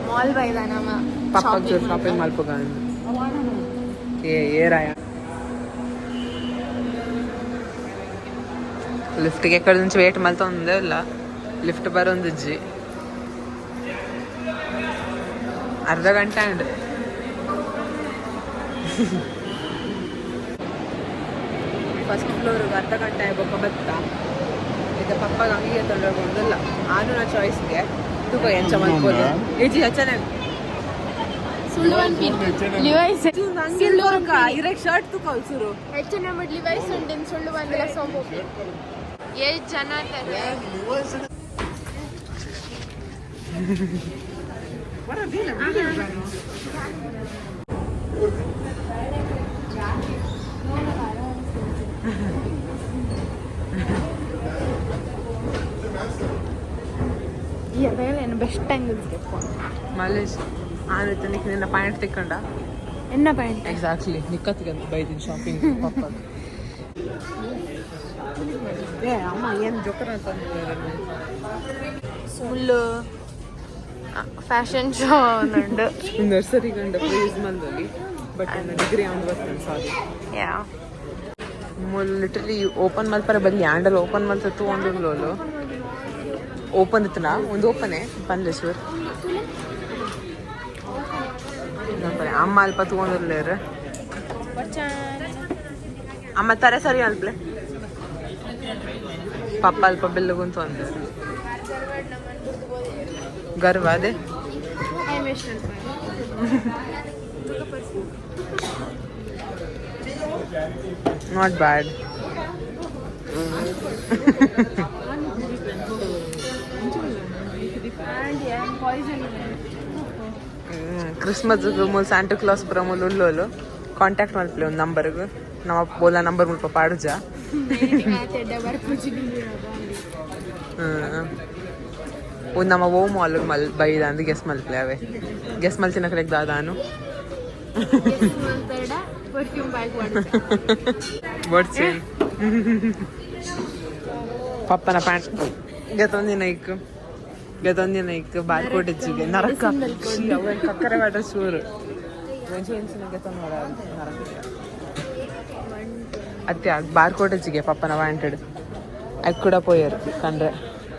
Mall ಬೈದಾನಮ್ಮ ಪಪ್ಪಗೆ shopping ಮಲ್ಪಗ ಏರಾಯ ಲಿಫ್ಟ್ಗೆ ಎಕ್ಕಡ నుంచి wait ಮಲ್ತ ಒಂದೇ ಇಲ್ಲ ಲಿಫ್ಟ್ ಬರೋಂದಿಜ್ಜಿ ಅರ್ಧ ಗಂಟೆ ಅಂಡ್ ಫಸ್ಟ್ ಫ್ಲೋರ್ಗೆ ಅರ್ಧ ಗಂಟೆ ಆಗಬೇಕು ಬತ್ತಾ ಈಗ ಪಪ್ಪಗೆ ಹಂಗೆ ತೊಗೊಂಡಿಲ್ಲ ಆನು ನಾ ಚಾಯ್ಸ್ಗೆ ತೂಕ ಎಂಚ ಮಲ್ಕೋದು ಏಜಿ ಚೆನ್ನಾಗಿ ಲಿವೈಸ್ ಇರಕ್ ಶರ್ಟ್ ತೂಕ ಸುರು ಹೆಚ್ಚಿನ ಲಿವೈಸ್ ಉಂಡಿನ ಸುಳ್ಳು ಬಂದಿಲ್ಲ ಸೋಂಬು ಏಜ್ ಜನ ಏನು ಬೆಸ್ಟ್ ಆಂಗಲ್ಸ್ ಮಲೇಶ್ ಆನೈತೆ ನಿಕ್ ನಿನ್ನ ಪ್ಯಾಂಟ್ ತಿಕ್ಕೊಂಡ ಎನ್ನ ಪ್ಯಾಂಟ್ ಎಕ್ಸಾಕ್ಟ್ಲಿ ನಿಕ್ಕತ್ತಿಗೆ ಬೈದಿನ ಶಾಪಿಂಗ್ ಪಪ್ಪ ಏ ಅಮ್ಮ ಏನು ಜೋಕರ್ ಅಂತ ಫುಲ್ಲು ಫ್ಯಾಷನ್ ಶೋ ಅನ್ನುಂಡು ನರ್ಸರಿ ಗಂಡ ಪ್ಲೇಸ್ ಮಂದಲ್ಲಿ ಬಟ್ ಡಿಗ್ರಿ ಅವ್ನು ಬರ್ತಾನೆ ಸಾರಿ ಯಾ ಲಿಟರಲಿ ಓಪನ್ ಮಲ್ಪರೆ ಬಲ್ಲಿ ಹ್ಯಾಂಡಲ್ ಓಪನ್ ಮಲ್ತ ತಗೊಂಡು ಓಪನ್ ಇತ್ತನಾ ಒಂದು ಓಪನೇ ಪಂದೇಶ್ವರ್ ಅಮ್ಮ ಅಲ್ಪ ತಗೊಂಡಿರ್ಲೇರ ಅಮ್ಮ ತರ ಸರಿ ಅಲ್ಪ್ಲೆ ಪಪ್ಪ ಅಲ್ಪ ಬೆಲ್ಲಗುಂತ ಒಂದು ಗರ್ವ ಅದೇ ನಾಟ್ ಬ್ಯಾಡ್ ಕ್ರಿಸ್ಮಸ್ ಮೂಲ ಸ್ಯಾಂಟಾ ಕ್ಲಾಸ್ ಬರೋ ಮೂಲ ಉಳ್ಳೋಲು ಕಾಂಟ್ಯಾಕ್ಟ್ ಮಾಡ್ಲಿ ಒಂದು ನಂಬರ್ಗೆ ನಮ್ಮ ಬೋಲಾ ನಂಬರ್ ಮುಲ್ಪ ಪಾಡುಜ ಒಂದು ನಮ್ಮ ಓ ಮಾಲ್ ಬೈದ ಅಂದು ಗೆಸ್ ಮಲ್ಪ್ಲೆ ಅವೇ ಗೆಸ್ ಮಲ್ತಿನ ಕರೆಕ್ಟ್ ದಾದಾನು ಬಡ್ಸಿ ಪಪ್ಪನ ಪ್ಯಾಂಟ್ ಗೆತ್ತೊಂದಿನ ಇಕ್ಕು ಬಾರ್ಕೋಟ್ ಹೆಚ್ಚಿಗೆ ನರಕ ಕಕ್ಕರೆ ಬೇಡ ಚೂರು ಅತ್ತೆ ಬಾರ್ಕೋಟ್ ಹೆಚ್ಚಿಗೆ ಪಪ್ಪನ ವಾಂಟೆಡ್ ಅದು ಕೂಡ ಪೋಯರು ಕಂಡ್ರೆ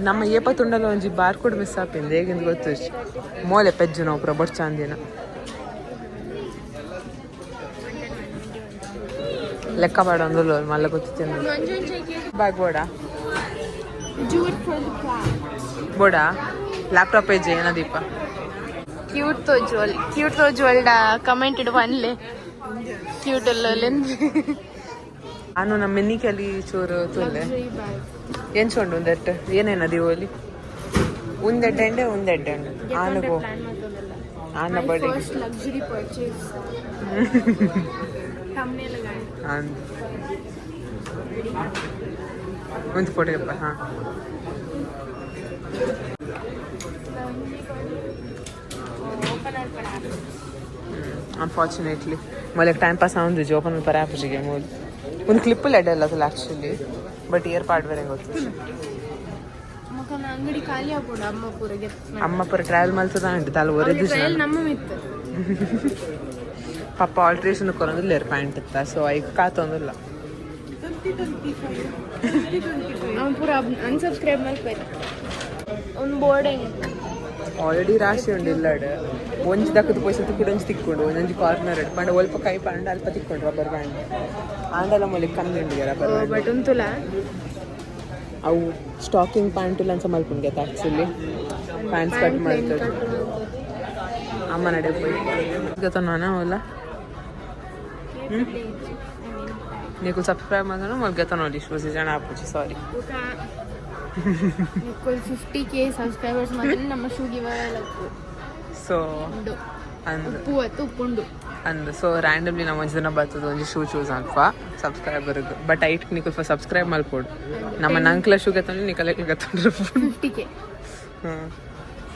ನಮ್ಮ ಏಪತ್ತುಂಡಲ್ಲ ಒಂಜಿ ಬಾರ್ಕೋಡ್ ಮಿಸ್ ಆಪಿಂದ ಹೇಗಿಂದ ಗೊತ್ತು ಮೋಲೆ ಪೆಜ್ಜು ನಾವು ಪುರ ಬೊಡ್ ಚಾಂದಿನ ಲೆಕ್ಕ ಬಾಡ ಒಂದು ಮಲ್ಲ ಗೊತ್ತಿತ್ತು ಬ್ಯಾಗ್ ಬೋಡಾ ಬೋಡಾ ಲ್ಯಾಪ್ಟಾಪ್ ಪೇಜ್ ಏನ ದೀಪ ಕ್ಯೂಟ್ ತೋ ಜ್ವಲ್ ಕಮೆಂಟೆಡ್ ಒನ್ಲೆ ಕ್ಯೂಟ್ ಅಲ್ಲ ನಾನು ನಮ್ಮ ಮೆನ್ನಿಕಲ್ಲಿ ಚೂರು ತುಲ್ಲೆ ಎಂಚೊಂಡು ಒಂದೆಟ್ಟು ಏನೇನ ದೀವೋಲಿ ಒಂದೆಡ್ಡೆ ಆನಗೋ ಆನ ಬಡಿ ಒಂದು ಫೋಟೋಪ್ಪ ಹಾಂ ಅನ್ಫಾರ್ಚುನೇಟ್ಲಿ ಮೊದಲಿಗೆ ಟೈಮ್ ಪಾಸ್ ಆಗುದು ಓಪನ್ ಪರ ಆ್ಯಪ್ಜಿಗೆ ಮೂಲ ಒಂದು ಕ್ಲಿಪ್ಪಲ್ಲಿ ಅಡ್ಡಲ್ಲ ಅಸಲು ಆ್ಯಕ್ಚುಲಿ ಬಟ್ ಇಯರ್ ಪಾರ್ಟ್ ಬೇರೆ ಗೊತ್ತು ಅಂಗಡಿ ಖಾಲಿ ಆಗ್ಬೋಡು ಅಮ್ಮ ಪೂರ ಟ್ರಾವೆಲ್ ಮಲ್ತದ ಉಂಟು ತಾಲು ಒರೆದು ಪಪ್ಪ ಆಲ್ಟ್ರೇಷನ್ ಕೊರೊಂದಿಲ್ಲ ಇರ್ ಪ್ಯಾಂಟ್ ಇತ್ತ ಸೊ ಈಗ ಕಾತೊಂದಿಲ್ಲ ಪೂರ ಅನ್ಸಬ್ಸ್ಕ್ರೈಬ್ ಮಾಡ್ಬೇಕು ಒಂದು ಬೋರ್ಡಿಂಗ್ ಆಲ್ರೆಡಿ ರಾಶಿ ಉಂಡು ಇಲ್ಲಾಡ ಒಂಜಿ ದಕ್ಕದ ಪೈಸೆ ತಿಕ್ಕೊಂಡು ಒಂಜಿ ತಿಕ್ಕೊಂಡು ಒಂದೊಂಜಿ ಕಾರ್ನರ್ ಪಂಡ ಒಲ್ಪ ಕೈ ಪಂಡ ಅಲ್ಪ ತಿಕ್ಕೊಂಡು ರಬ್ಬರ್ ಬ್ಯಾಂಡ್ ಆಂಡಲ ಮೂಲಿಗೆ ಕಮ್ಮಿ ಉಂಡಿಗೆ ರಬ್ಬರ್ ಬಟ್ ಉಂತುಲ ಅವು ಸ್ಟಾಕಿಂಗ್ ಪ್ಯಾಂಟುಲ್ಲ ಅಂತ ಮಲ್ಪುಂಗೆ ಆ್ಯಕ್ಚುಲಿ ಪ್ಯಾಂಟ್ಸ್ ಕಟ್ ಮಾಡ್ತದೆ ಅಮ್ಮ ನಡೆ ಗೊತ್ತಾನ ಅವಲ್ಲ నీకు సబ్స్క్రైబ్ మాత్రం మొగ్గతాను డిస్పోజ్ జన ఆపుచి సారీ నీకు 50k సబ్స్క్రైబర్స్ మాత్రం ನಮ್ಮ shoe give away luck so ಅಂದು ಸೊ ರ್ಯಾಂಡಮ್ಲಿ ನಾವು ಒಂಜಿ ದಿನ ಬರ್ತದೆ ಒಂಜಿ ಶೂ ಚೂಸ್ ಅಲ್ಪ ಸಬ್ಸ್ಕ್ರೈಬರ್ಗೆ ಬಟ್ ಐಟ್ ನೀಕು ಸಬ್ಸ್ಕ್ರೈಬ್ ಮಲ್ಪೋಡು ನಮ್ಮ ನಂಕ್ಲ ಶೂ ಗತ್ತಂದ್ರೆ ನೀ ಕಲೆಕ್ಟ್ ಗತ್ತಂಡ್ರೆ 50k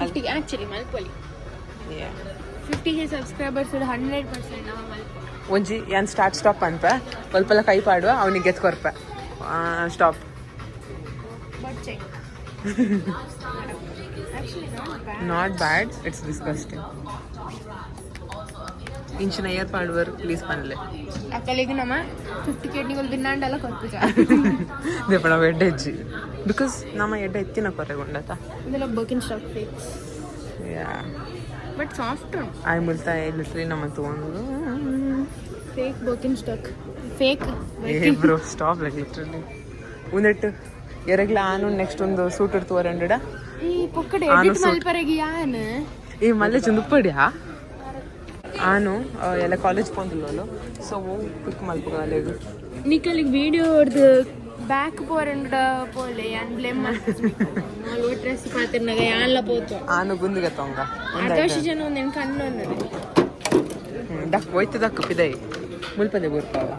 50k ಆಕ್ಚುಲಿ ಮಲ್ಪೊಲಿ 50k ಸಬ್ಸ್ಕ್ರೈಬರ್ಸ್ 100% ನಮ್ಮ ಮಲ್ಪೊ ಒಂಜಿ ಏನು ಸ್ಟಾರ್ಟ್ ಸ್ಟಾಪ್ ಅಂತ ಸ್ವಲ್ಪಲ್ಲ ಕೈ ಪಾಡುವ ಅವನಿಗೆ ಗೆತ್ಕೊರ್ಪ stop not bad, it's disgusting. ಇಂಚಿನ ಇಯರ್ ಪಾಡ್ವರ್ ಪ್ಲೀಸ್ ಪನ್ಲೆ ಅಕ್ಕಲಿಗೆ ನಮ್ಮ 50K ನಿಗಳು ಬಿನ್ನಾಂಡಲ್ಲ ಕೊರ್ಪುಜ ದೇಪಣ ಎಡ್ಡ ಹೆಜ್ಜಿ ಬಿಕಾಸ್ ನಮ್ಮ ಎಡ್ಡ ಎತ್ತಿನ ಕೊರೆಗೊಂಡತ ಇದೆಲ್ಲ Birkenstock fakes yeah but soft ಆಯ್ ಮುಲ್ತಾ ಲಿಟ್ರಲಿ ನಮ್ಮ ತಗೊಂಡು ಫೇಕ್ ಬರ್ಕಿನ್ ಸ್ಟಾಕ್ ಫೇಕ್ ಏ ಬ್ರೋ ಸ್ಟಾಪ್ ಲೈಕ್ ಲಿಟ್ರಲಿ ಒಂದೆಟ್ಟು ಎರಗ್ಲ ಆನು ನೆಕ್ಸ್ಟ್ ಒಂದು ಸೂಟ್ ಇಡ್ತು 200 ಈ ಪೊಕ್ಕಡೆ ಎಡಿಟ್ ಮಲ್ಪರೆಗೆ ಯಾನ್ ಈ ಮಲ್ಲೆ ಚುಂದುಪ್ಪಡಿಯಾ ಆನು ಎಲ್ಲ ಕಾಲೇಜ್ ಪೋಂದುಲ್ಲೋಲು ಸೊ ಪಿಕ್ ಮಲ್ಪಗಾಲೆಗು ನಿಕಲಿಗೆ ವಿಡಿಯೋ ಹೊಡೆದು ಬ್ಯಾಕ್ ಪೋರಂಡ ಪೋಲೆ ಯಾನ್ ಬ್ಲೇಮ್ ಮಾಡ್ತೀನಿ ನಾವು ಡ್ರೆಸ್ ಪಾತಿರ್ನಾಗ ಯಾನ್ಲ ಪೋತು ಆನು ಗುಂದಿಗೆ ತೊಂಗ ಆದರ್ಶ ಜನ ಒಂದೇನು ಕಣ್ಣು ಅನ್ನೋದು ದಕ್ ಹೋಯ್ತು ದಕ್ಕು ಪಿದೈ ಮುಲ್ಪದೆ ಗೋರ್ಪಾವ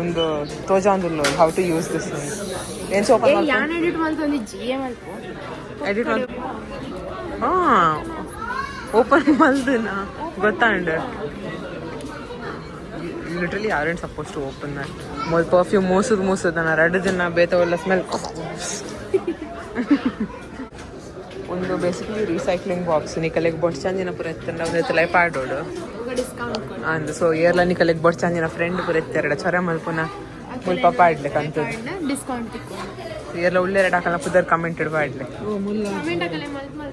ಒಂದು ತೋಜಾಂದುಲ್ಲೋ ಹೌ ಟು ಯೂಸ್ ದಿಸ್ ಏನು ಸೋಪ ಯಾನ್ ಎಡಿಟ್ ಮಾಡ್ತಂದು ಜಿಎ ಮಲ್ಪು ಎಡಿಟ್ ಮಾಡಿ ಹಾಂ ಓಪನ್ ಮಲ್ದನ ಗೊತ್ತಾಂಡ literally aren't supposed to open that ಮೊದಲು ಪರ್ಫ್ಯೂಮ್ ಮೂಸದ ನಾ 2 ದಿನ ಬೇತವೆಲ್ಲ ಸ್ಮೆಲ್ ಒಂದು ಬೇಸಿಕಲಿ ರೀಸೈಕ್ಲಿಂಗ್ ಬಾಕ್ಸ್ ನೀ ಕಲೆಗೆ ಬೊಟ್ಟು ಚಂದಿನ ಪುರ ಎತ್ತಂಡ ಒಂದು ಎತ್ತಲೈ ಪಾಡೋಡು ಡಿಸ್ಕೌಂಟ್ ಅಂದ್ ಸೊ ಏರ್ಲ ನೀ ಕಲೆಗೆ ಬೊಟ್ಟು ಚಂದಿನ ಫ್ರೆಂಡ್ ಪುರ ಎತ್ತೆರಡ ಚೊರ ಮಲ್ಪುನ ಮುಲ್ಪ ಪಾಡ್ಲೆ ಕಂತು ಡಿಸ್ಕೌಂಟ್ ಏರ್ಲ ಉಳ್ಳೆ ಎರಡು ಹಾಕಲ್ಲ ಪುದರ್ ಕಮೆಂಟೆಡ್ ಪಾಡ್ಲೆ ಕಮೆಂಟ್ ಹಾಕಲೆ ಮಲ್ಪಲ್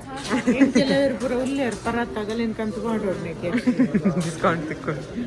ಡಿಸ್ಕೌಂಟ್ ತಿಕ್ಕೊಂಡು